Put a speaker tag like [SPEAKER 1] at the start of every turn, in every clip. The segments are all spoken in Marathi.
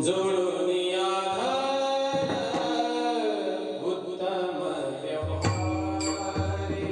[SPEAKER 1] जोडून आधार उत्तम व्यवहारे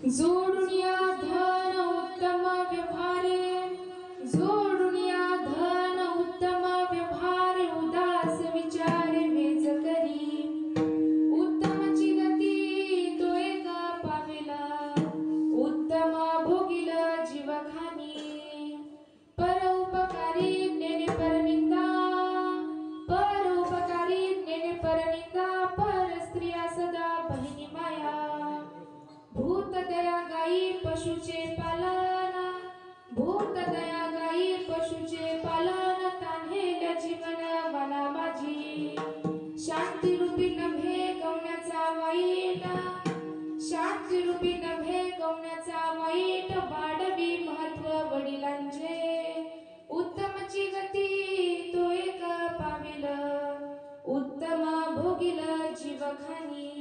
[SPEAKER 2] जोडून या धन उत्तम व्यवहारे, जोडून या धन उत्तम व्यवहारे, उदास विचारे वेज करी, उत्तमची गती तो एका पावेला, उत्तम भोगिल जीवखानी, परोपकारी नेने परनिंदा, परोपकारी नेने परनिंदा, पर स्त्रिया सदा बहिणी माया, भूत दया गाई पशुचे पालन, भूत दया गाई पशुचे पालन, तान्हेल जीवन वना माझी, शांती रूपी नभे गवण्याचा वाईट, शांती रूपी नभे गवण्याचा वाईट, वाढवी महत्व वडिलांचे, उत्तमची गती तो एक पाविल, उत्तम भोगिल जीवखानी,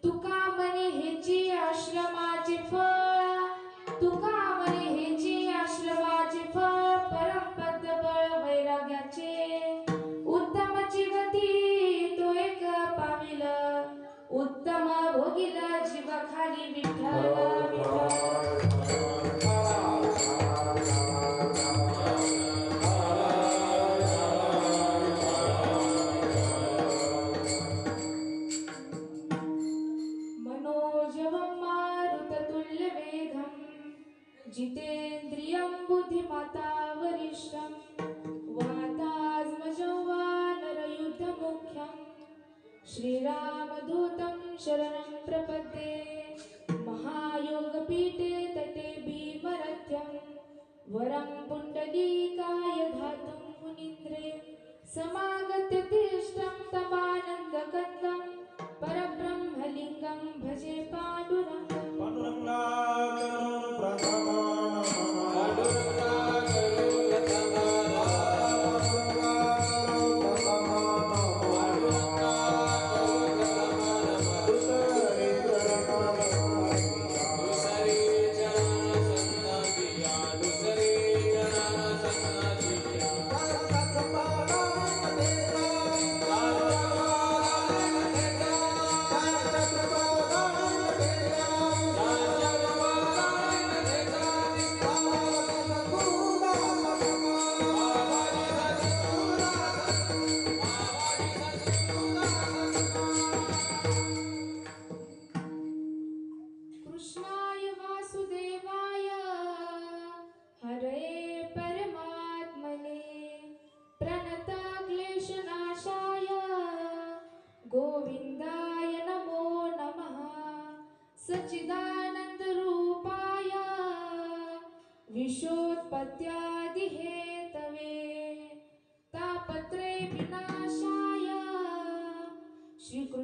[SPEAKER 2] तुका म्हणे हेची आश्रमाचे फळ, तुका म्हणे हेची आश्रमाचे फळ, परमपद बळ वैराग्याचे, उत्तमची गती तो एक पाविल, उत्तम भोगिल जीवखाली, विठ्ठल विठ्ठल. जितेन्द्रियं बुद्धिमता वरिष्ठं, वातात्मजं वानरयुद्धमुख्यं, श्रीरामदूतं शरणं प्रपद्ये, महायोगपीठे तटे भीमरथ्यं, वरं पुण्डलीकाय धातुं मुनीन्द्रे, समागत्य तिष्ठं तमानन्दकन्दं, परब्रह्मलिङ्गं भजे पाण्डुरङ्गं.
[SPEAKER 1] पांडुरंगा करुण प्रथम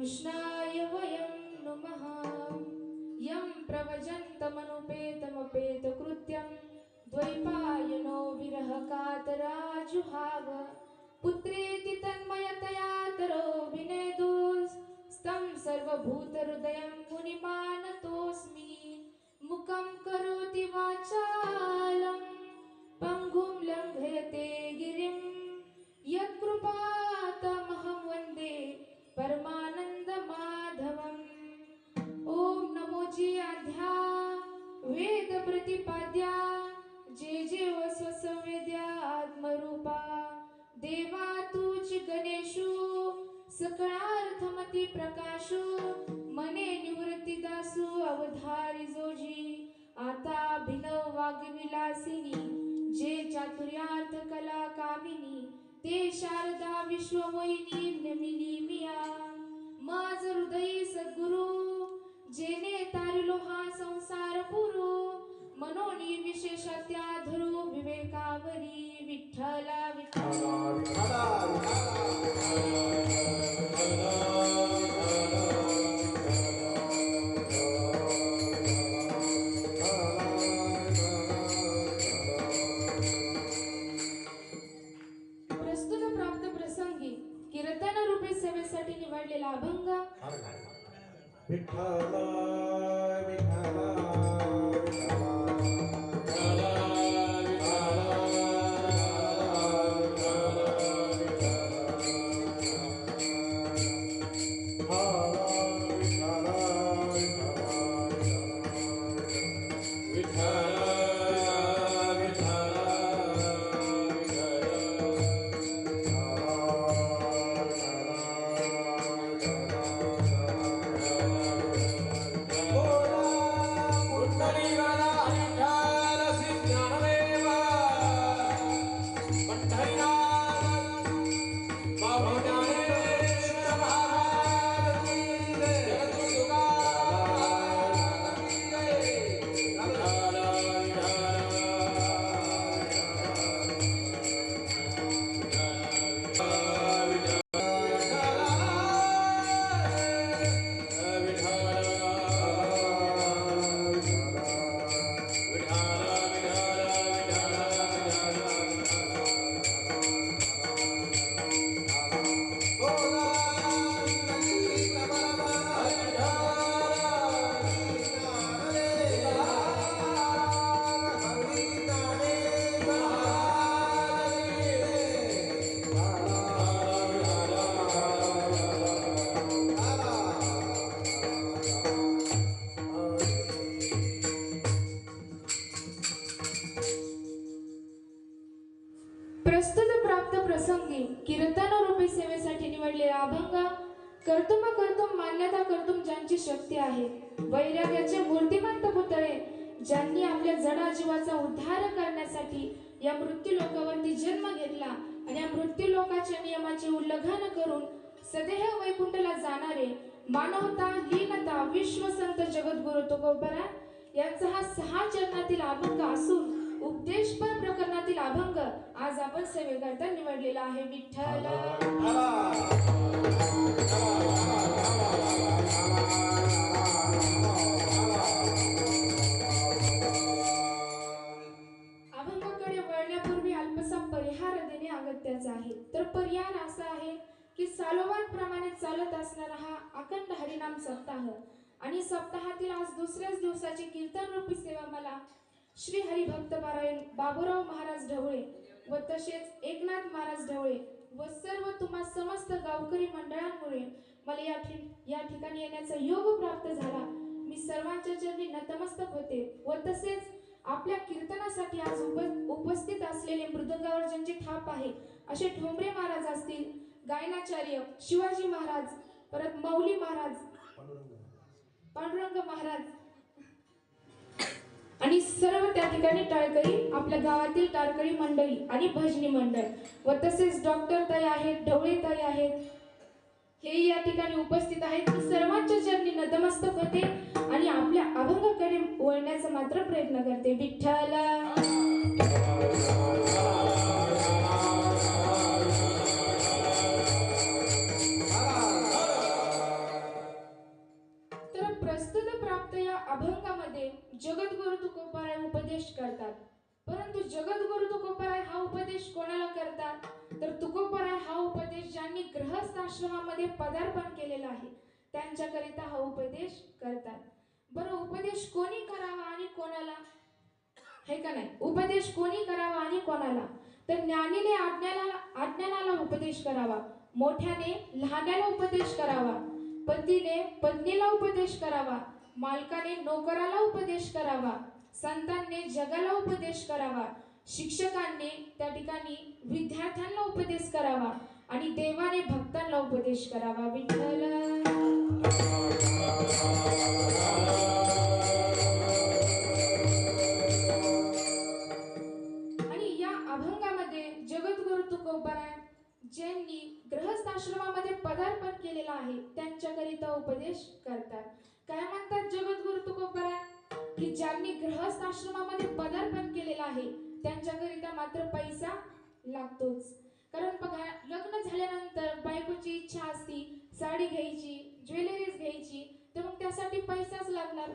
[SPEAKER 2] कृष्णाय वयं नुमः यं प्रव्रजन्तमनुपेतमपेतकृत्यं द्वैपायनो विरहकातराजुहाव पुत्रेति तन्मयतया तरोभिनेदोस्तं सर्वभूतहृदयं मुनिमानतोऽस्मि मुखं करोति वाचालं पङ्गुं लङ्घयते गिरिं यत्कृपातमहं वन्दे परमानन्दमाधवम् ॐ नमो जी आध्या वेद प्रतिपाद्या जे वस्वसंवेद्या आत्मरूपा देवा तुझी गणेशु सकळार्थमती प्रकाशु मने निवृत्ती दासु अवधारी जोजी आता भिनव वाग्विलासिनी जे चातुर्यार्थ कला कामिनी ते शारदा विश्वमोहिनी नमिनी मिया माझ हृदयी सद्गुरु जेने तारिलो हा संसार पुरू मनोनी विशेषत्या धरू विवेकावरी विठ्ठला विठ्ठला प्रस्तुत प्राप्त प्रसंगी कीर्तन रूपी सेवेसाठी निवडलेला अभंग
[SPEAKER 3] विठ्ठला विठ्ठला
[SPEAKER 2] प्रस्तुत प्राप्त प्रसंगी कीर्तन रूपी सेवेसाठी निवडलेला अभंग कर्तुम कर्तुम मान्यता कर्तुम ज्यांची शक्ती आहे वैराग्याचे मूर्तिमंत पुतळे ज्यांनी आपल्या जडा जीवाचा उद्धार करण्यासाठी या मृत्यू लोकावरती जन्म घेतला आणि या मृत्यू लोकाच्या नियमाचे उल्लंघन करून सदेह वैकुंठला जाणारे मानवता लीनता विश्वसंत जगद्गुरु तुकोबराय यांचा हा 6 चरणातील अभंग असून उपदेशपर प्रकरणातील अभंग आज आपण सेवेकरता निवडलेला आहे विठ्ठला अभंगाकडे वळण्यापूर्वी अल्पसा परिहार देणे अगत्याचे आहे तर परिहार असा आहे की सालोवांप्रमाणे चालत असणारा हा अखंड हरिनाम सप्ताह आणि सप्ताहातील आज दुसऱ्याच दिवसाची कीर्तन रूपी सेवा मला श्री हरिभक्त पारायण बाबूराव महाराज ढवळे व तसेच एकनाथ महाराज ढवळे व सर्व तुम्हा समस्त गावकरी मंडळांमुळे मला या ठिकाणी येण्याचा योग प्राप्त झाला। मी सर्वांच्या चरणी नतमस्तक होते व तसेच आपल्या कीर्तनासाठी आज उपस्थित असलेले मृदंगावर ज्यांची थाप आहे असे ठोंबरे महाराज असतील, गायनाचार्य शिवाजी महाराज, परत मौली महाराज, पांडुरंग महाराज आणि सर्व त्या ठिकाणी टाळकरी आपल्या गावातील टाळकरी मंडळी आणि भजनी मंडळ व तसेच डॉक्टर ताई आहेत, ढवळे ताई आहेत, हे या ठिकाणी उपस्थित आहेत। सर्वांच्या चरणी नतमस्तक होते आणि आपल्या अभंगाकडे वळण्याचा मात्र प्रयत्न करते विठ्ठला। उपदेश कोणाला करतात तर तुकोबराय हा उपदेश ज्यांनी गृहस्थ आश्रमामध्ये पदार्पण केलेला आहे त्यांच्याकरिता हा उपदेश करतात. बरं, उपदेश कोणी करावा आणि कोणाला, हे का नाही? उपदेश कोणी करावा आणि कोणाला? तर ज्ञानीने अज्ञानाला उपदेश करावा, मोठ्याने लहानाला उपदेश करावा, पतीने पत्नीला उपदेश करावा, मालकाने नोकराला उपदेश करावा, संतांनी जगाला उपदेश करावा, शिक्षकांनी त्या ठिकाणी विद्यार्थ्यांना उपदेश करावा आणि देवाने भक्तांना उपदेश करावा. विठ्ठल. आणि या अभंगामध्ये जगद्गुरु तुकोबराय ज्यांनी गृहस्थ आश्रमामध्ये पदार्पण केलेला आहे त्यांच्याकरिता उपदेश करतात. काय म्हणतात जगद्गुरु तुकोबराय? की ज्यांनी गृहस्थ आश्रमामध्ये पदार्पण केलेलं आहे त्यांच्याकरिता मात्र पैसा लागतोच. कारण बघा, लग्न झाल्यानंतर बायकोची इच्छा असती साडी घ्यायची, ज्वेलरीज घ्यायची, तर मग त्यासाठी पैसाच लागणार.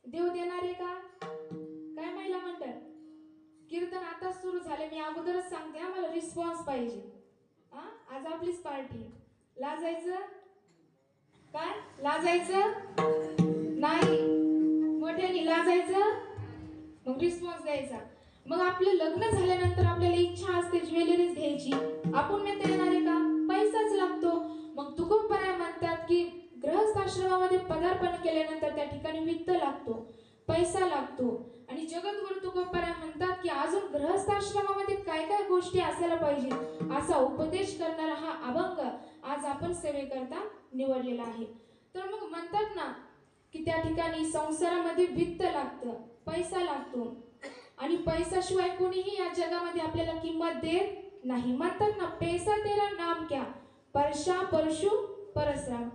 [SPEAKER 2] देव देणार आहे का? काय महिला मंडळ? कीर्तन आता सुरू झाले, मी अगोदरच सांगते आम्हाला रिस्पॉन्स पाहिजे. आज आपलीच पार्टी. लाजायचं काय? लाजायचं नाही, मोठ्याने लाजायचं, मग रिस्पॉन्स द्यायचा. मग आपलं लग्न झाल्यानंतर आपल्याला इच्छा असते ज्वेलरीज घ्यायची, आपण म्हणता येणार आहे का? पैसाच लागतो. मग तुकोबराय म्हणतात की गृहस्थ आश्रमामध्ये पदार्पण केल्यानंतर त्या ठिकाणी वित्त लागतो, पैसा लागतो. आणि जगद्गुरु तुकोबराय म्हणतात की अजून गृहस्थ आश्रमामध्ये काय काय गोष्टी असायला पाहिजे असा उपदेश करणारा हा अभंग आज आपण सेवेकरता निवडलेला आहे. तर मग म्हणतात ना की त्या ठिकाणी संसारामध्ये वित्त लागतं, पैसा लागतो आणि पैशाशिवाय कोणीही या जगामध्ये आपल्याला किंमत देत नाही. म्हणतात ना, पैसा तेरा नाम क्या, परशा परशु परसराम.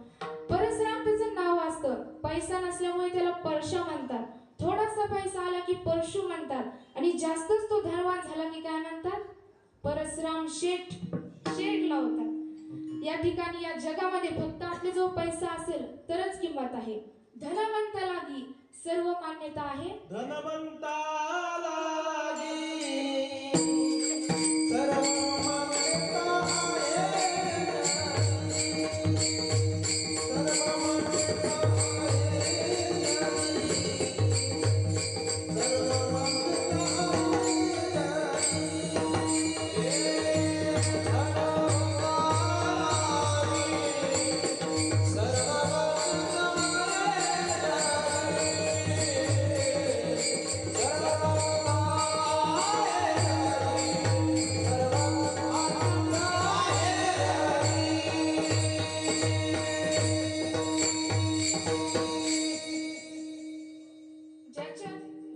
[SPEAKER 2] परसराम त्याचं नाव असतं, पैसा नसल्यामुळे त्याला परशा म्हणतात. थोडासा पैसा आला की परशु म्हणतात आणि जास्तच तो धनवान झाला की काय म्हणतात? परसराम शेठ, शेठ लावतात. या ठिकाणी या जगामध्ये फक्त आपल्याजवळ पैसा असेल तरच किंमत आहे. धनवंताला लागी सर्व मान्यता आहे.
[SPEAKER 3] धनवंताला लागी सर्व मान्यता आहे. सर्व मान्यता आहे. सर्व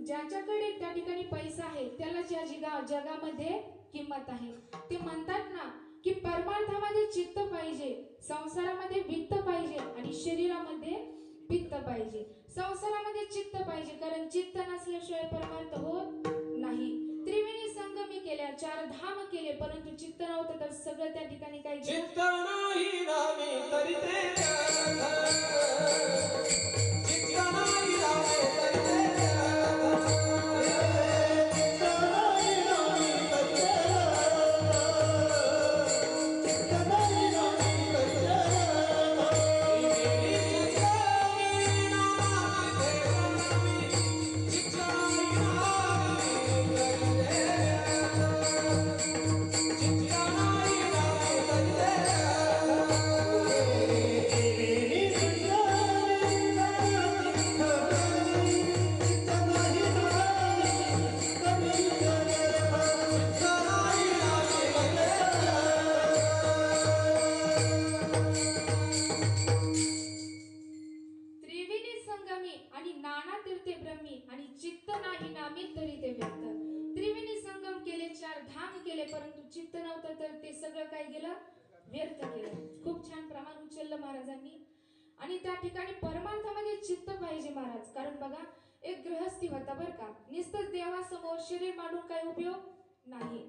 [SPEAKER 2] ज्याच्याकडे त्या ठिकाणी पैसा आहे त्याला जगामध्ये किंमत आहे. ते म्हणतात ना की परमार्थामध्ये चित्त पाहिजे, संसारामध्ये वित्त पाहिजे आणि शरीरामध्ये पित्त पाहिजे. संसारामध्ये चित्त पाहिजे कारण चित्त नसल्याशिवाय परमार्थ होत नाही. त्रिवेणी संगमी केल्या, 4 धाम केले, परंतु चित्त नव्हतं तर सगळं त्या ठिकाणी काय केलं?
[SPEAKER 1] चित्त नाही रामे तरी ते चित्त नाही रामे तरी ते
[SPEAKER 2] परंतु चित्त नव्हतं तर ते सगळं काय गेलं? व्यर्थ केलं. खूप छान प्रमाण उचललं महाराजांनी. आणि त्या ठिकाणी परमार्थामध्ये चित्त पाहिजे महाराज. कारण बघा, एक गृहस्थी होता बरं का, नुसतंच देवासमोर शरीर मांडून काय उपयोग नाही.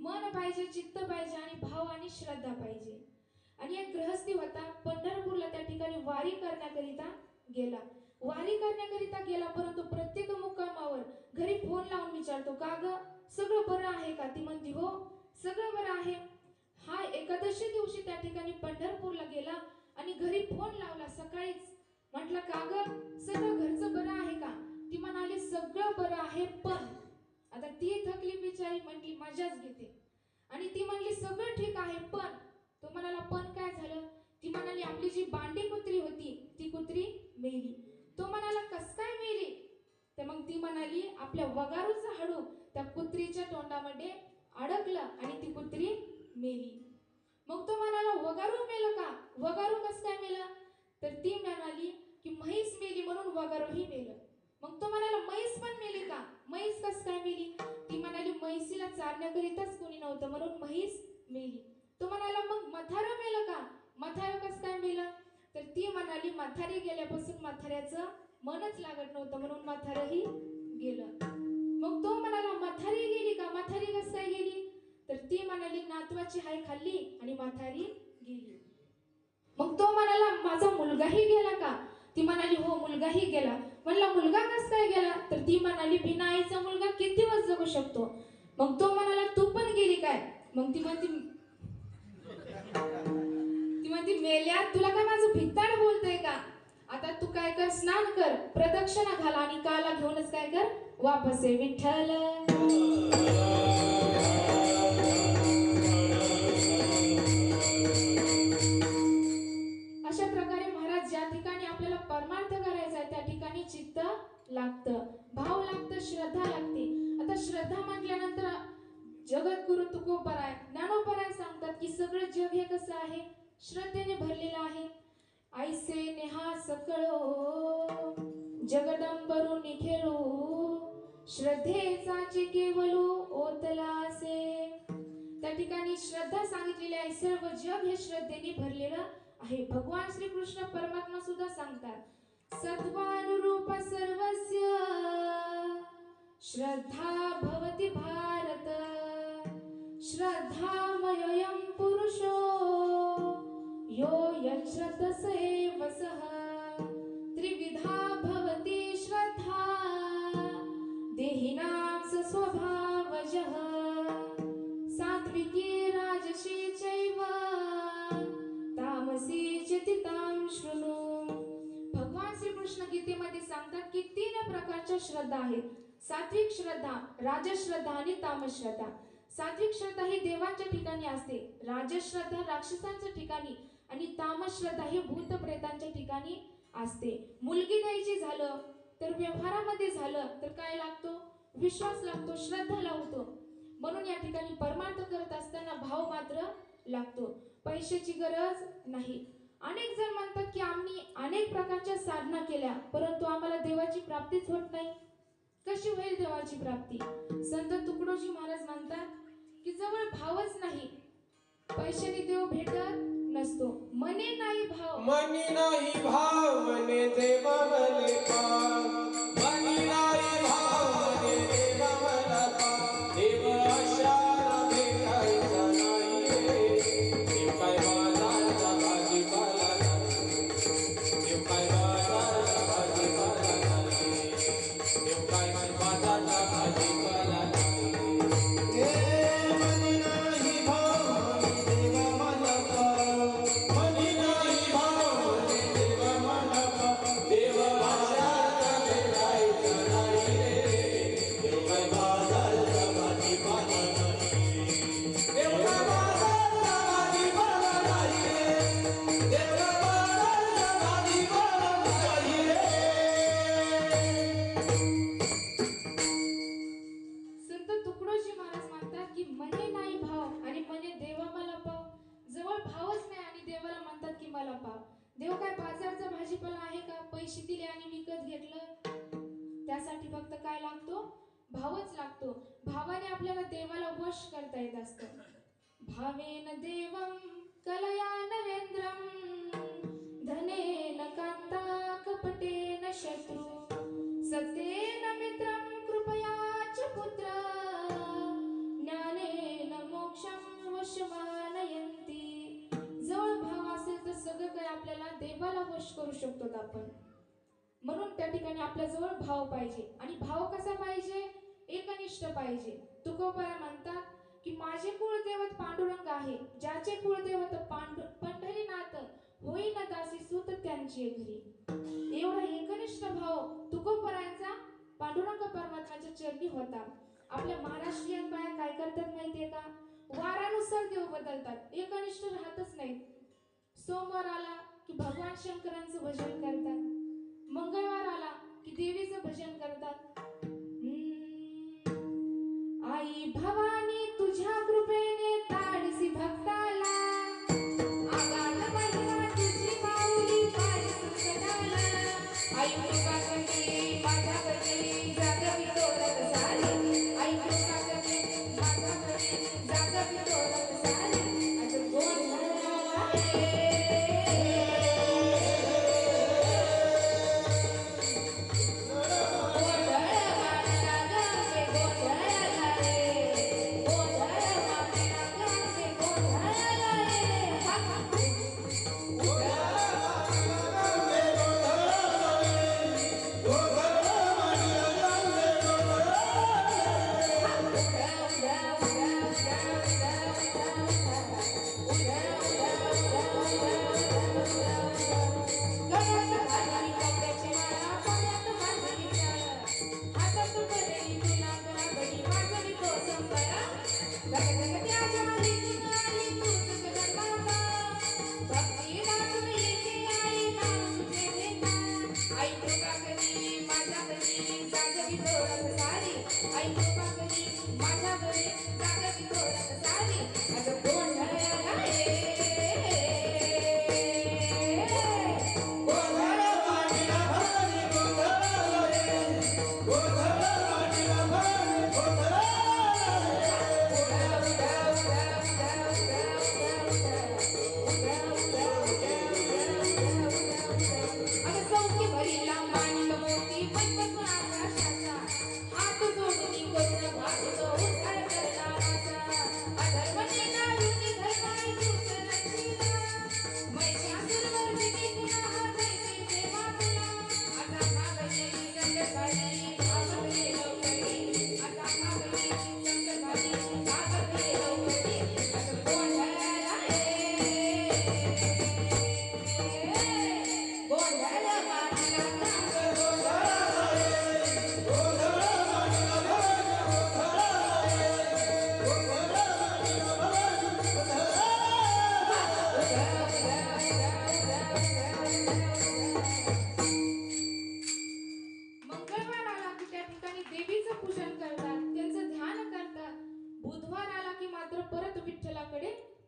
[SPEAKER 2] मन पाहिजे, चित्त पाहिजे आणि भाव आणि श्रद्धा पाहिजे. आणि एक गृहस्थी होता, पंढरपूरला त्या ठिकाणी वारी करण्याकरिता गेला वारी करण्याकरिता गेला, परंतु प्रत्येक मुक्कामावर घरी फोन लावून विचारतो, का ग सगळं बरं आहे का? ती म्हणती, हो सगळं बरं आहे. हा एकादशी दिवशी त्या ठिकाणी पंढरपूरला गेला आणि घरी फोन लावला सकाळीच. म्हटलं, का ग सगळं घरचं बरं आहे का? ती म्हणाली, सगळं बरं आहे, पण आता ती थकली बिचारी, म्हटली मजाच घेते. आणि ती म्हणली, सगळं ठीक आहे, पण तो म्हणाला, पण काय झालं? ती म्हणाली, आपली जी बांडी कुत्री होती ती कुत्री मेली. तो म्हणाला, कस काय मेली? तर मग ती म्हणाली, आपल्या वगारूचं हाडू त्या कुत्रीच्या तोंडामध्ये अडकलं आणि ती कुत्री मेली. मग तो म्हणाला, वगारू मेलं का? वगारू कस काय मेलं? तर ती म्हणाली की म्हैस मेली म्हणून वगारूही मेलं. मग तो म्हणाला, म्हैस पण मेली का? म्हैस कस काय मेली? ती म्हणाली, म्हैसीला चारण्याकरिताच कोणी नव्हतं म्हणून म्हैस मेली. तो म्हणाला, मग म्हातारं मेलं का? म्हातारं कस काय मेलं? तर ती म्हणाली, म्हातारी गेल्यापासून म्हाताऱ्याचं मनच लागत नव्हतं म्हणून म्हातारही गेलं. मग तो म्हणाला, म्हातारी गेली का? म्हातारी कस काय गेली? तर ती म्हणाली, नातवाची हाय खाल्ली आणि म्हातारी गेली. मग तो म्हणाला, माझा मुलगाही गेला का? ती म्हणाली, हो मुलगाही गेला. म्हणला, मुलगा कस काय गेला? तर ती म्हणाली, बिना आईचा मुलगा किती दिवस जगू शकतो? मग तो म्हणाला, तू पण गेली काय? मग ती म्हणती मेल्या, तुला काय माझं भित्ताड बोलतंय का? आता तू काय कर, स्नान कर, प्रदक्षिणा घाल आणि काला घेऊनच काय कर, वापस ये. विठ्ठल. अशा प्रकारे महाराज ज्या ठिकाणी आपल्याला परमार्थ करायचा आहे त्या ठिकाणी चित्त लागतं, भाव लागतं, श्रद्धा लागते. आता श्रद्धा म्हटल्यानंतर जगद्गुरु तुकोबराय ज्ञानोबराय सांगतात की सगळं जग हे कसं आहे, श्रद्धेने भरलेलं आहे. ऐसे नेहा सकळो जगदंबरू निखेळू श्रद्धेचा केवलू ओतलासे. त्या ठिकाणी श्रद्धा सांगितलेली आहे. सर्व जग हे श्रद्धेने भरलेलं आहे. भगवान श्री कृष्ण परमात्मा सुद्धा सांगतात, सत्वानुरूप सर्वस्य श्रद्धा भवति भारत श्रद्धामयोऽयं पुरुषो यो यच्छ्रद्धसेव सः. त्रिविधा भवति श्रद्धा देहिनां स्वभावजः सात्विकी राजसी चैव तामसी चित्तां शृणु. भगवान श्री कृष्ण गीतेमध्ये सांगतात की 3 प्रकारच्या श्रद्धा आहेत. सात्विक श्रद्धा, राजस श्रद्धा आणि तामस श्रद्धा. सात्विक श्रद्धा ही देवांच्या ठिकाणी असते, राजस श्रद्धा राक्षसांच्या ठिकाणी आणि तामस श्रद्धा ही भूत प्रेतांच्या ठिकाणी असते. मुलगी द्यायची झालं तर व्यवहारामध्ये झालं तर काय लागतो, विश्वास लागतो, श्रद्धा लावतो. म्हणून या ठिकाणी परमार्थ करत असताना भाव मात्र लागतो, पैशाची गरज नाही. अनेक जण म्हणतात की आम्ही अनेक प्रकारच्या साधना केल्या परंतु आम्हाला देवाची प्राप्तीच होत नाही. कशी होईल देवाची प्राप्ती? संत तुकडोजी महाराज म्हणतात की जवळ भावच नाही, पैशाने देव भेटत नसतो. मने नाही भाव,
[SPEAKER 1] मनी नाही भाव मने देव मले पाव. मनी नाही भाव मने देव मला पाव. देव आशाला भेटायचा नाही रे. देव काय बाजारचा भाजीपाला नाही. देव काय बाजारचा भाजीपाला नाही. देव काय बाजारचा भाजीपाला नाही.
[SPEAKER 3] मनी नाही भाव देव मला पाव.
[SPEAKER 1] मनी नाही भाव मने देव मला पाव. देव आशाला भेटायचा नाही रे. देव काय बाजारचा भाजीपाला नाही. देव काय बाजारचा भाजीपाला नाही रे. देव बाजारचा भाजीपाला नाही रे.
[SPEAKER 2] संत तुकडोजी महाराज म्हणतात की मने नाही भाव आणि मने देवा मला पाव. जवळ भावच नाही आणि देवाला म्हणतात की मला पाव. देव काय बाजारचा भाजीपाला आहे का? पैसे दिले आणि विकत घेतलं, त्यासाठी फक्त काय लागतो, भावच लागतो. भावाने आपल्याला देवाला वश करता येत असतं. भावेन देवं कलया नरेंद्रं धनेन कांता कपटेन शत्रु सत्येन मित्रं कृपया च पुत्र ज्ञानेन मोक्षं वशमानयन्ति. जवळ भाव असेल तर सगळं काही आपल्याला देवाला वश करू शकतो आपण. म्हणून त्या ठिकाणी आपल्याजवळ भाव पाहिजे. आणि भाव कसा पाहिजे? एकनिष्ठ पाहिजे. तुकोबरा म्हणतात की माझे कुळदैवत पांडुरंग आहे, ज्याचे कुळदैवत पंढरीनाथ होईन दासी सूत त्यांची घरी. एवढा एकनिष्ठ भाव तुकोबरांचा पांडुरंग परमात्म्याच्या चरणी होता. आपल्या महाराष्ट्रीयन बाया काय करतात माहितीये का? वारानुसार देव बदलतात, एकनिष्ठ राहतच नाहीत. सोमवार आला की भगवान शंकरांचं भजन करतात, मंगळवार आला की देवीचं भजन करतात. आई भवानी तुझ्या कृपेने ताडसी भक्ताला, आगाल महिमा तुझी माऊली पाय संकटाला. आई कृपा करते माझ्या करते जागवी तोरत सारी, आई कृपा करते माझ्या करते जागवी तोरत सारी. आज कोण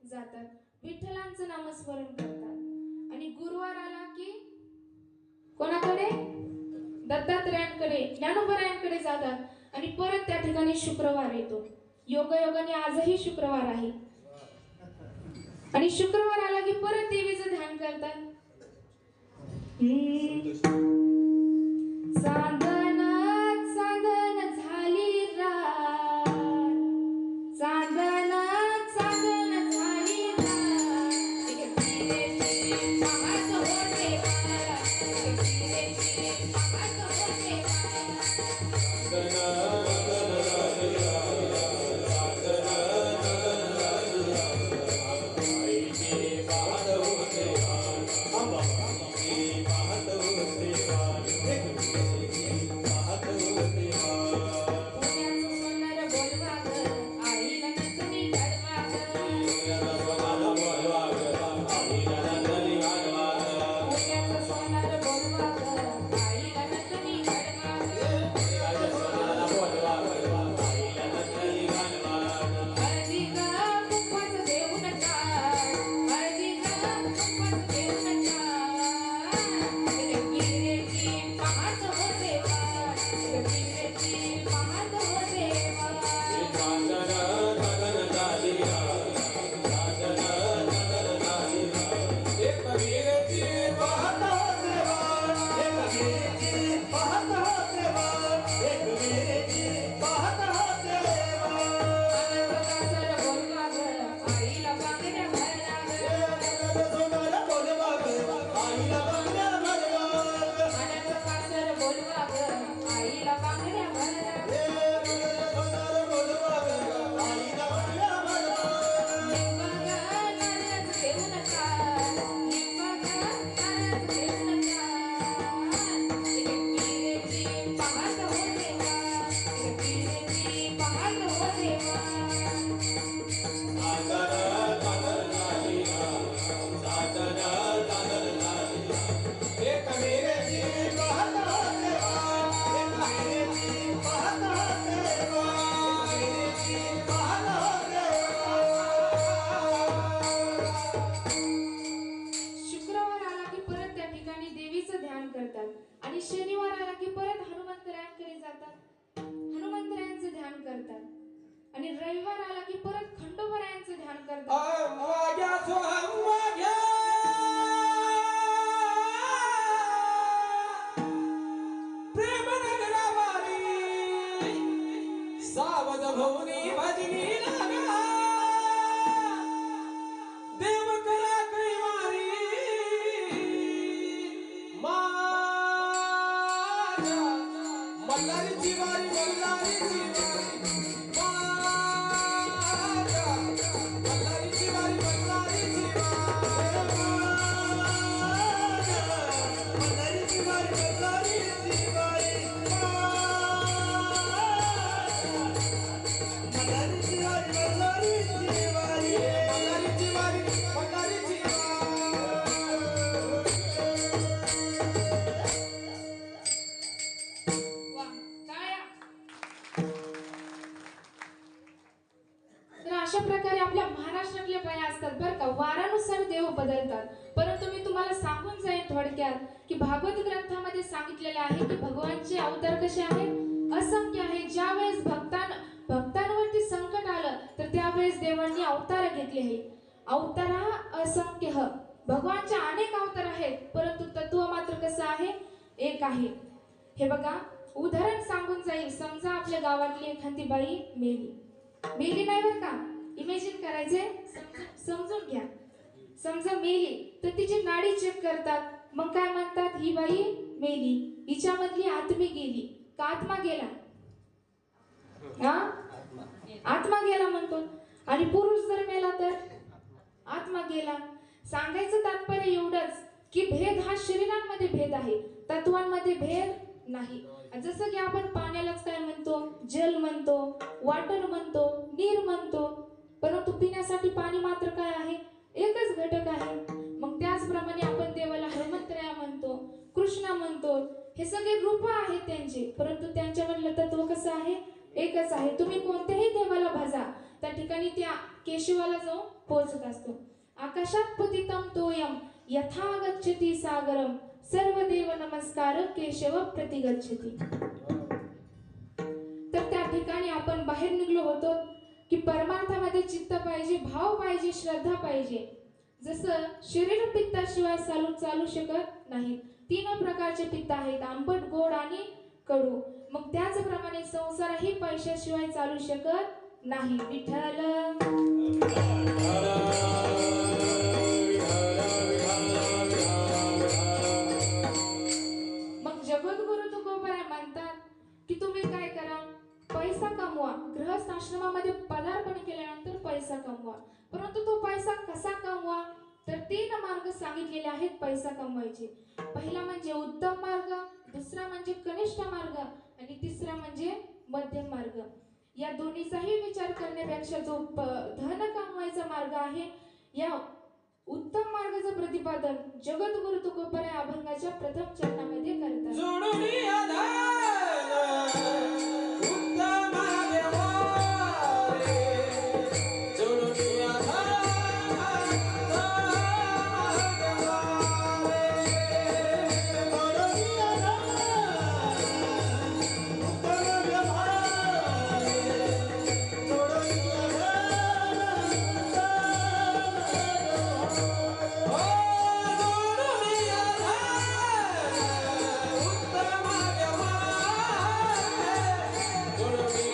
[SPEAKER 2] जातात, विठ्ठलांचं नामस्मरण करतात. आणि गुरुवार आला की कोणाकडे? दत्तात्रयांकडे, ज्ञानोबरायांकडे जातात. आणि परत त्या ठिकाणी शुक्रवार येतो. योगायोगाने आजही शुक्रवार आहे. आणि शुक्रवार आला की परत देवीचं ध्यान करतात. चांदन चांदन झाली रात, चांदन चांदन झाली रात, एक फिरेची पाहत होते बाळा, एक फिरेची पाहत होते बाळा. महाराष्ट्रातले बाया असतात बरं का, वारानुसार देव बदलतात. परंतु मी तुम्हाला सांगून जाईन थोडक्यात की भागवत ग्रंथामध्ये सांगितलेले आहे की भगवानचे अवतार कसे आहेत, असंख्य आहेत. ज्या वेळेस भक्तांवरती संकट आलं तर त्यावेळेस देवांनी अवतार घेतले आहे. अवतारा असंख्य, भगवानचे अनेक अवतार आहेत, परंतु तत्व मात्र कसं आहे, एक आहे. हे बघा, उदाहरण सांगून जाईल. समजा आपल्या गावातली एखादी बाई मेली नाही बरं का, इमॅजिन करायचे, समजून घ्या. समजा मेली तर तिची नाडी चेक करतात. मग काय म्हणतात, ही बाई मेली, हिच्यामधली आत्मी गेली का आत्मा गेला, हा आत्मा गेला म्हणतो. आणि पुरुष जर मेला तर आत्मा गेला. सांगायचं तात्पर्य एवढंच की भेद हा शरीरांमध्ये भेद आहे, तत्वांमध्ये भेद नाही. जसं की आपण पाण्यालाच काय म्हणतो, जल म्हणतो, वॉटर म्हणतो, नीर म्हणतो, परंतु पिण्यासाठी पाणी मात्र काय आहे, एकच घटक आहे. मग त्याचप्रमाणे आपण देवाला हनुमंतराया म्हणतो, कृष्ण म्हणतो. हे सगळे रूप आहेत त्यांचे, परंतु त्यांच्यामधलं तत्व कसं आहे, एकच आहे. तुम्ही कोणत्याही देवाला भजा, त्या ठिकाणी त्या केशवाला जाऊन पोहोचत असतो. आकाशात पतितम तोयम यथा गच्छति सागरम सर्व देव नमस्कार केशव प्रतिगच्छति. तर त्या ठिकाणी आपण बाहेर निघलो होतो की परमार्थामध्ये चित्त पाहिजे, भाव पाहिजे, श्रद्धा पाहिजे. जसं शरीर पित्ताशिवाय चालू शकत नाही. 3 प्रकारचे पित्त आहेत, आंबट, गोड आणि कडू. मग त्याचप्रमाणे संसारही पैशाशिवाय चालू शकत नाही. विठ्ठल मग जगद्गुरु तुकोबराय म्हणतात की तुम्ही काय करा, पैसा कमवा. गृहस्थ आश्रमामध्ये पदार्पण केल्यानंतर पैसा कमवा. परंतु तो पैसा कसा कमवा, तर 3 मार्ग सांगितलेले आहेत पैसा कमवायचे. पहिला म्हणजे उत्तम मार्ग, दुसरा म्हणजे कनिष्ठ मार्ग आणि तिसरा म्हणजे मध्यम मार्ग. या दोन्हीचाही विचार करण्यापेक्षा जो धन कमवायचा मार्ग आहे, या उत्तम मार्गाचं प्रतिपादन जगद्गुरु तुकोबराय अभंगाच्या प्रथम चरणामध्ये करतात.
[SPEAKER 1] जोडूनी आधार उत्तम व्यवहारे, जोडूनी आधार जोडूनी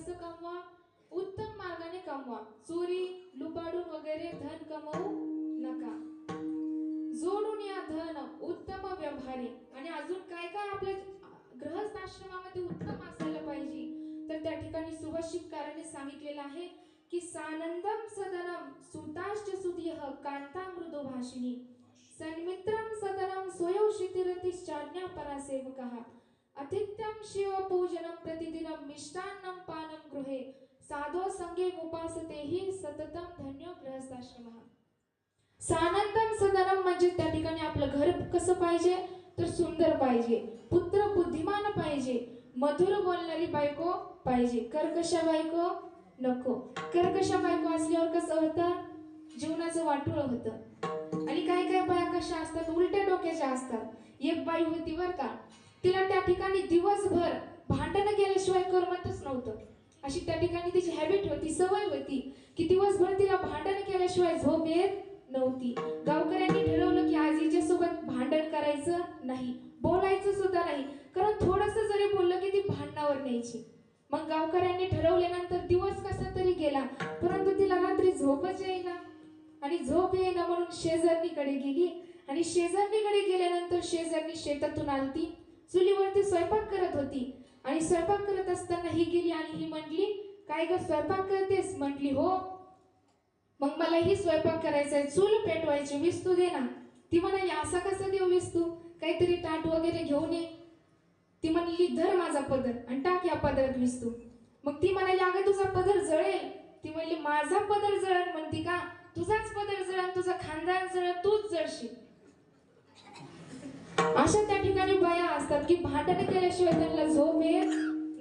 [SPEAKER 2] कसं कमवा? उत्तम मार्गाने कमवा. चोरी लुबाडून वगैरे धन कमवू नका. जोडून या धन उत्तम व्यवहारे. आणि अजून काय काय आपल्या गृहस्थ आश्रमामध्ये उत्तम असायला पाहिजे, तर त्या ठिकाणी सुभाषितकाराने सांगितलेलं आहे की सानंदम सदनम सुताश्च सुधियः कांता मृदु भाषिणी सन्मित्रम सदनम स्वयोषितिरतिश्चाज्ञा परासेवकः अतिथ्यम शिव पूजनम प्रतिदिनम मिष्टान्नम पानम गृहे साधो संगे उपासते हि सततम धन्यो गृहस्थाश्रमः. सानंदम सदनम म्हणजे त्या ठिकाणी आपलं घर कसं पाहिजे, तर सुंदर पाहिजे, पुत्र बुद्धिमान पाहिजे, मधुर बोलणारी बायको पाहिजे. कर्कशा बायको नको. कर्कशा बायको असल्यावर कसं होतं, जीवनाचं वाटोळं होतं. आणि काय काय बाया कशा असतात, उलट्या डोक्याच्या असतात. एक बाई होती बर का, तिला त्या ठिकाणी दिवसभर भांडणं केल्याशिवाय करमतच नव्हतं. अशी त्या ठिकाणी तिची हॅबिट होती, सवय होती की दिवसभर तिला भांडण केल्याशिवाय झोप येत नव्हती. गावकऱ्यांनी ठरवलं की आज हिच्यासोबत भांडण करायचं नाही, बोलायचं सुद्धा नाही, कारण थोडंसं जरी बोललं की ती भांडणावर न्यायची. मग गावकऱ्यांनी ठरवल्यानंतर दिवस कसा तरी गेला, परंतु तिला रात्री झोपच येईना. आणि झोप येईना म्हणून शेजारणीकडे गेली. आणि शेजारणीकडे गेल्यानंतर शेजारणी शेतातून आलती, चुलीवरती स्वयंपाक करत होती. आणि स्वयंपाक करत असताना ही गेली आणि ही म्हटली, काय ग स्वयंपाक करतेस? म्हटली हो. मग मला ही स्वयंपाक करायचा आहे, चूल पेटवायची, विस्तू दे ना. ती म्हणाली असा कसा देऊ विस्तू, काहीतरी ताट वगैरे घेऊन ये. ती म्हणली धर माझा पदर आणि टाक या पदरात विस्तू. मग ती म्हणाली अगं तुझा पदर जळेल. ती म्हणली माझा पदर जळण म्हणती का, तुझाच पदर जळण, तुझा खानदान जळण, तूच जळशील. अशा त्या ठिकाणी बाया असतात की भांडण केल्याशिवाय त्यांना झोप येत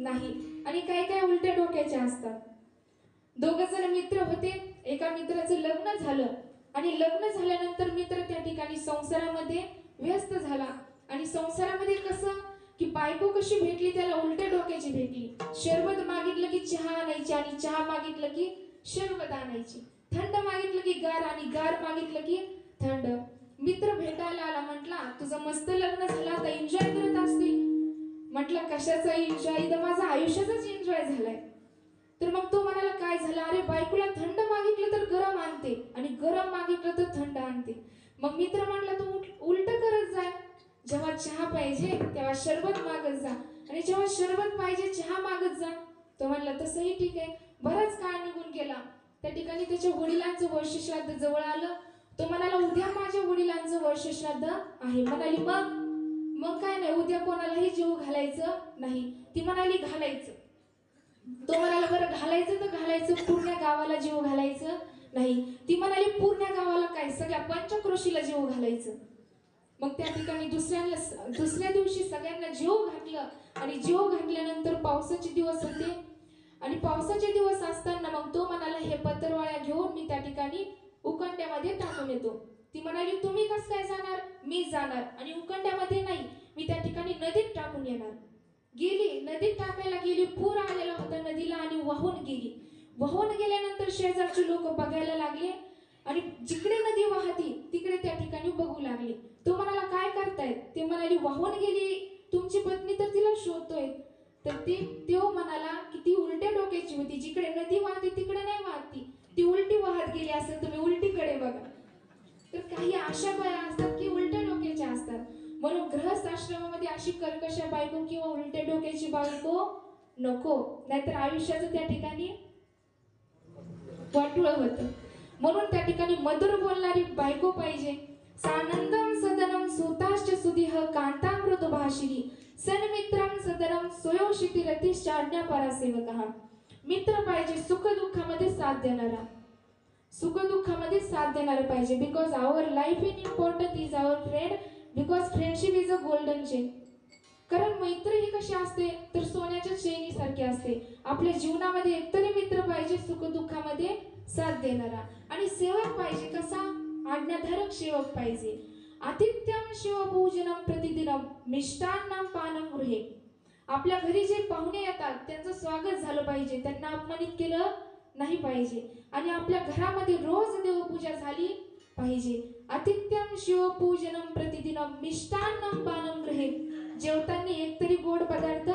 [SPEAKER 2] नाही. आणि काय काय उलट्या डोक्याच्या असतात. दोघ जण मित्र होते. एका मित्राचं लग्न झालं आणि लग्न झाल्यानंतर मित्र त्या ठिकाणी संसारामध्ये व्यस्त झाला. आणि संसारामध्ये कसं की बायको कशी भेटली, त्याला उलट्या डोक्याची भेटली. शरबत मागितलं की चहा आणायची आणि चहा मागितलं की शरबत आणायची. थंड मागितलं की गार आणि गार मागितलं की थंड. मित्र भेटायला आला, म्हटला तुझं मस्त लग्न झालं, आता एन्जॉय करत असतील. म्हटलं कशाचा एन्जॉय, इथं माझा आयुष्याचाच एन्जॉय झालाय. तर मग तो म्हणाला काय झालं, अरे बायकोला थंड मागितलं तर गरम आणते आणि गरम मागितलं तर थंड आणते. मग मित्र म्हटला तू उलट करत जा, जेव्हा चहा पाहिजे तेव्हा शरबत मागत जा आणि जेव्हा शरबत पाहिजे चहा मागत जा. तो म्हणला तसंही ठीक आहे. बराच काळ निघून गेला. त्या ठिकाणी त्याच्या वडिलांचं वर्षश्राद्ध जवळ आलं. तो म्हणाला उद्या माझ्या वडिलांचं वर्षश्राद्ध आहे. म्हणाली मग काय नाही, उद्या कोणालाही जीव घालायचं नाही. ती म्हणाली घालायचं. तो म्हणाला बरं घालायचं तर घालायचं, पूर्ण गावाला जीव घालायचं नाही. ती म्हणाली पूर्ण गावाला काय, सगळ्या पंचक्रोशीला जीव घालायचं. मग त्या ठिकाणी दुसऱ्या दिवशी सगळ्यांना जीव घातलं. आणि जीव घातल्यानंतर पावसाचे दिवस होते. आणि पावसाचे दिवस असताना मग तो म्हणाला हे पत्रवाळ्या घेऊन मी त्या ठिकाणी उकंड्यामध्ये टाकून येतो. ती म्हणाली तुम्ही कसं काय जाणार? मी जाणार आणि उकंड्यामध्ये नाही, मी त्या ठिकाणी नदीत टाकून येणार. गेली, नदीत टाकायला गेली. पूर आलेला होता नदीला आणि वाहून गेली. वाहून गेल्यानंतर शेजारचे लोक बघायला लागले आणि जिकडे नदी वाहती तिकडे त्या ठिकाणी बघू लागले. तो म्हणाला काय करतायत? ते म्हणाली वाहून गेली तुमची पत्नी, तर तिला शोधतोय. तर तो म्हणाला की ती उलट्या डोक्याची होती, जिकडे नदी वाहते तिकडे नाही वाहती, ती उलटी वाहत गेली असेल, तुम्ही उलटीकडे बघा. तर काही अशा बाया असतात की उलट्या डोक्याच्या असतात. म्हणून गृहस्थ आश्रमामध्ये अशी कर्कश बायको किंवा उलट्या डोक्याची बायको नको, नाहीतर आयुष्याचं त्या ठिकाणी वाटुळं होतं. म्हणून त्या ठिकाणी मधुर बोलणारी बायको पाहिजे. सानंदम सदनम सुताश्च सुधिः कांतामृत भाषिणी सन्मित्रम सदनम स्वयोषितिरतिश्चाज्ञा परासेवकः. मित्र पाहिजे सुख दुःखामध्ये साथ देणारा, सुख दुःखामध्ये साथ देणारा पाहिजे. Because our life in important is our friend, because friendship is a golden chain. कारण मैत्री ही कशी असते तर सोन्याच्या चेनीसारखी असते. आपल्या जीवनामध्ये एकतरी मित्र पाहिजे सुख दुःखामध्ये साथ देणारा. आणि सेवक पाहिजे कसा? आज्ञाधारक सेवक पाहिजे. आतिथ्यम शिवपूजनम प्रतिदिनम मिष्टान्नम पानम गृहे. आपल्या घरी जे पाहुणे येतात त्यांचं स्वागत झालं पाहिजे, त्यांना अपमानित केलं नाही पाहिजे. आणि आपल्या घरामध्ये रोज देवपूजा झाली पाहिजे. आतिथ्यम शिवपूजनम प्रतिदिनम मिष्टान्नम पानम गृहे. जेवताना एकतरी गोड पदार्थ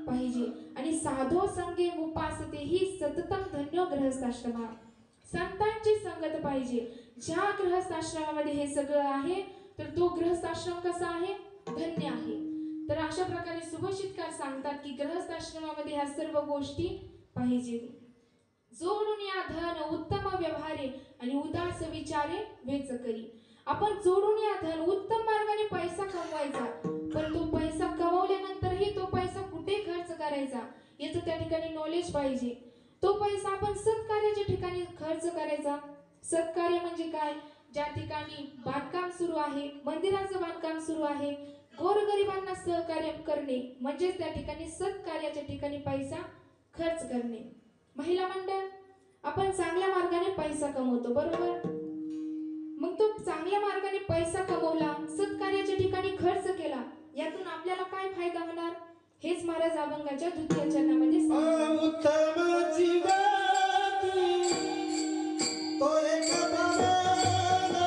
[SPEAKER 2] पाहिजे. आणि साधो संगे उपासते ही सततम धन्यो गृहस्थाश्रमा. संतांची संगत पाहिजे. ज्या गृहस्थाश्रमामध्ये हे सगळं आहे तर तो गृहस्थाश्रम कसा आहे? धन्य आहे. तर अशा प्रकारे सुभाषितकार सांगतात की गृहस्थाश्रमामध्ये ह्या सर्व गोष्टी पाहिजे. जोडून या धन उत्तम व्यवहारे आणि उदास विचारे वेच करी. आपण जोडून या धन उत्तम मार्गाने पैसा कमवायचा, पण तो पैसा कमवल्यानंतरही तो पैसा कुठे खर्च करायचा याचं त्या ठिकाणी नॉलेज पाहिजे. तो पैसा आपण सत्कार्याच्या ठिकाणी खर्च करायचा. सत्कार्य म्हणजे काय? ज्या ठिकाणी बांधकाम सुरू आहे, मंदिराचं बांधकाम सुरू आहे, गोरगरिबांना सहकार्य करणे म्हणजेच त्या ठिकाणी सत्कार्याच्या ठिकाणी पैसा खर्च करणे. महिला मंडळ, आपण चांगल्या मार्गाने पैसा कमवतो बरोबर. मग तो चांगल्या मार्गाने पैसा कमवला, सत्कार्याच्या ठिकाणी खर्च केला, यातून आपल्याला काय फायदा होणार हेच महाराज अभंगाच्या द्वितीय चरणामध्ये सांगतात.
[SPEAKER 3] उत्तमाची गती तो एक पावेला,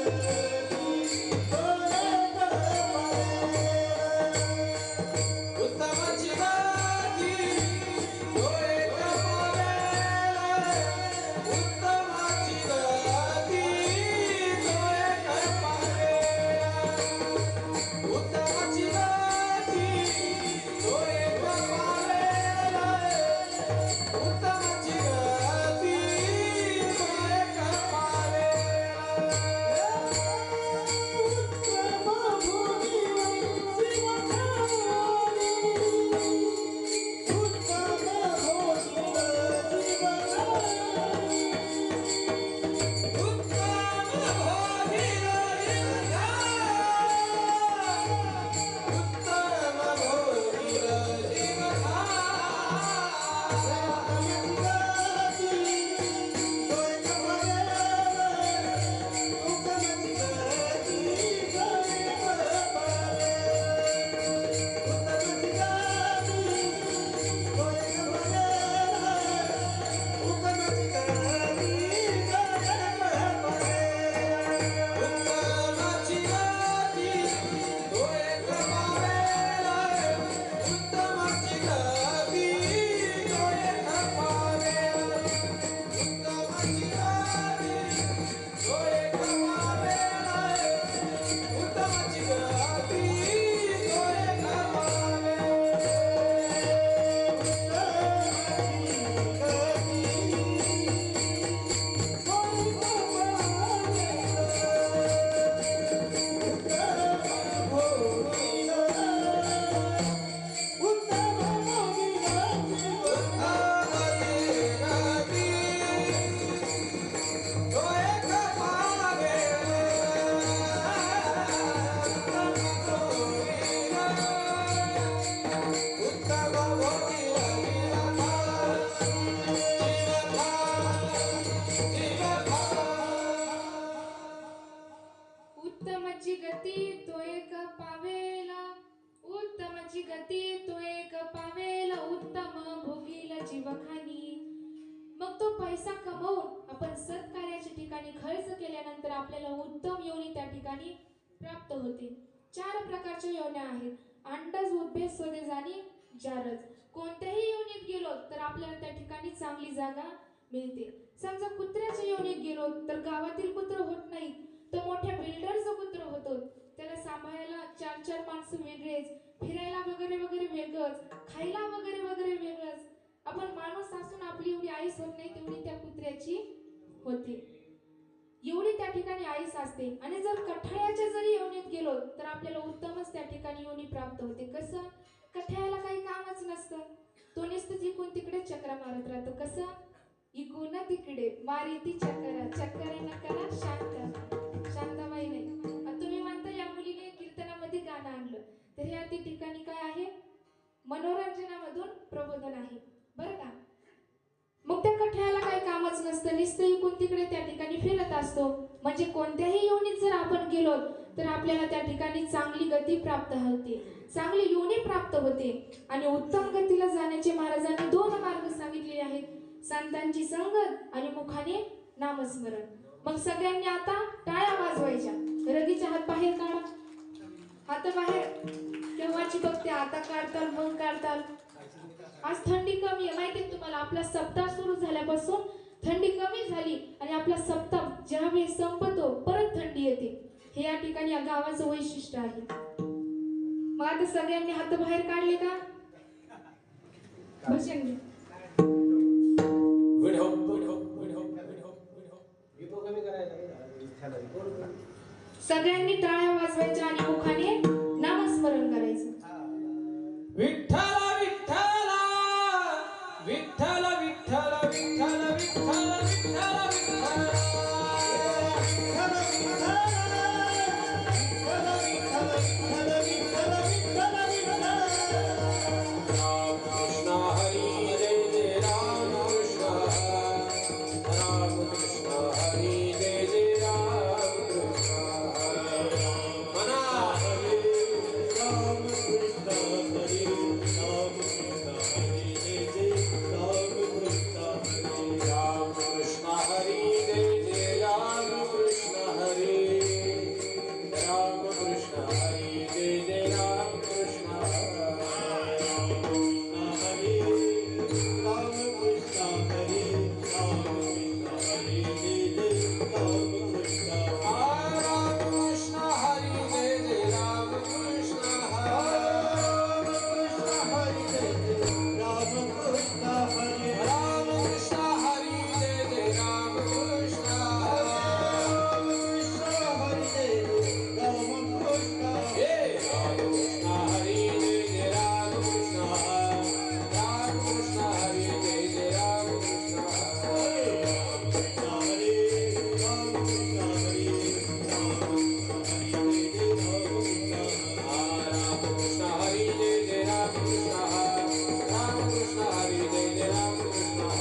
[SPEAKER 3] उत्तमाची गती तो एक पावेला, उत्तमाची गती तो एक पावेला, उत्तमाची गती तो एक पावेला.
[SPEAKER 1] उत्तमाची गती डोळे कमावेला, उत्तमाची गती डोळे कमावेला, उत्तमाची गती डोळे कमावेला, उत्तमाची गती डोळे
[SPEAKER 2] उत्तमाची गती तो एक पावेला, उत्तमाची गती तो एक पावेला, उत्तम भोगील जीवखानी. मग तो पैसा कमवून आपण सत्कार्याच्या ठिकाणी खर्च केल्यानंतर आपल्याला उत्तम योनी त्या ठिकाणी प्राप्त होते. 4 प्रकारच्या योन्या आहेत. अंडज, उद्भिद, स्वदेश आणि जारज. कोणत्याही योनीत गेलो तर आपल्याला त्या ठिकाणी चांगली जागा मिळते. समजा कुत्र्याच्या योनीत गेलो तर गावातील कुत्र होत नाही, तर मोठ्या बिल्डरचं कुत्र होतो. त्याला सांभाळायला 4 माणसं वेगळेच, फिरायला वगैरे वगैरे वेगळंच, खायला वगैरे वगैरे वेगळंच. आपण माणूस असून आपली एवढी आईस होत नाही तेवढी त्या कुत्र्याची होते. एवढी त्या ठिकाणी आईस असते. आणि जर कठाळ्याच्या जरी योनीत गेलो तर आपल्याला उत्तमच त्या ठिकाणी योनी प्राप्त होते. कसं? कठाळ्याला काही कामच नसतं, तो नुसतं जिकून तिकडे चक्रा मारत राहतो. कसं? इकून तिकडे मारी ती चक्रा, चक्कर न करा शांत, शांतबाई नाही. आणि तुम्ही म्हणता या मुलीने कीर्तनामध्ये गाणं आणलं, तर हे त्या ठिकाणी काय आहे? मनोरंजनामधून प्रबोधन आहे बरं का. मग त्या कठ्याला काही कामच नसतं, नुसतं इकून तिकडे त्या ठिकाणी फिरत असतो. म्हणजे कोणत्याही योनीत जर आपण गेलो तर आपल्याला त्या ठिकाणी चांगली गती प्राप्त होते, चांगली योनी प्राप्त होते. आणि उत्तम गतीला जाण्याचे महाराजांनी 2 मार्ग सांगितले. भक्तांची संगत आणि मुखाने नामस्मरण. मग सगळ्यांनी आता टाळ्या वाजवायच्या. रगीचे हात बाहेर काढा. हात बाहेर. केव्हाची बघते, आता काढताल मग काढताल. आज थंडी कमी आहे माहिती तुम्हाला. आपला सप्ताह सुरू झाल्यापासून थंडी कमी झाली आणि आपला सप्ताह ज्यावेळी संपतो परत थंडी येते. हे या ठिकाणी या गावाचं वैशिष्ट्य आहे. मग आता सगळ्यांनी हात बाहेर काढले का? भजन घे. सगळ्यांनी टाळ्या वाजवायच्या आणि मुखाने नामस्मरण करायचं.
[SPEAKER 1] विठ्ठल विठ्ठल विठ्ठल विठ्ठल विठ्ठल